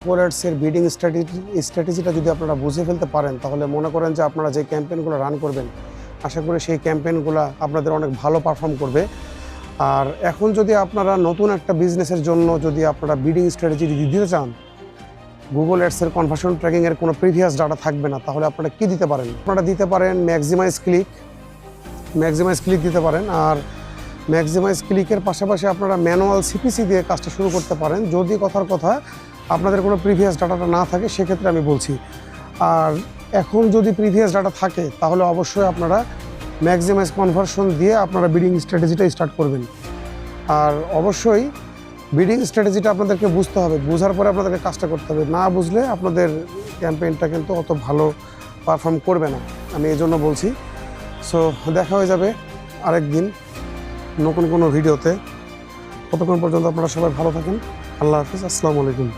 অ্যাডসের bidding স্ট্র্যাটেজিটা যদি আপনারা বুঝে ফেলতে পারেন, তাহলে মনে করেন যে আপনারা যে ক্যাম্পেইনগুলো রান করবেন, আশা করি সেই ক্যাম্পেইনগুলো আপনাদের অনেক ভালো পারফর্ম করবে। আর এখন যদি আপনারা নতুন একটা বিজনেসের জন্য যদি আপনারা বিডিং স্ট্র্যাটেজি দিতে চান, গুগল অ্যাডসের কনভার্সন ট্র্যাকিংয়ের কোনো প্রিভিয়াস ডাটা থাকবে না, তাহলে আপনারা কি দিতে পারেন? আপনারা দিতে পারেন ম্যাক্সিমাইজ ক্লিক দিতে পারেন। আর ম্যাক্সিমাইজ ক্লিকের পাশাপাশি আপনারা ম্যানুয়াল সিপিসি দিয়ে কাজটা শুরু করতে পারেন, যদি কথার কথা আপনাদের কোনো প্রিভিয়াস ডাটাটা না থাকে সেক্ষেত্রে আমি বলছি। আর এখন যদি প্রিভিয়াস ডাটা থাকে তাহলে অবশ্যই আপনারা ম্যাক্সিমাইজ কনভার্সন দিয়ে আপনারা বিডিং স্ট্র্যাটেজিটা স্টার্ট করবেন। আর অবশ্যই বিডিং স্ট্র্যাটেজিটা আপনাদেরকে বুঝতে হবে, বোঝার পরে আপনাদেরকে কাজটা করতে হবে। না বুঝলে আপনাদের ক্যাম্পেইনটা কিন্তু অত ভালো পারফর্ম করবে না, আমি এই জন্য বলছি। সো দেখা হয়ে যাবে আরেকদিন নতুন কোনো ভিডিওতে। ততক্ষণ পর্যন্ত আপনারা সবাই ভালো থাকেন। আল্লাহ হাফিজ, আসসালামু আলাইকুম।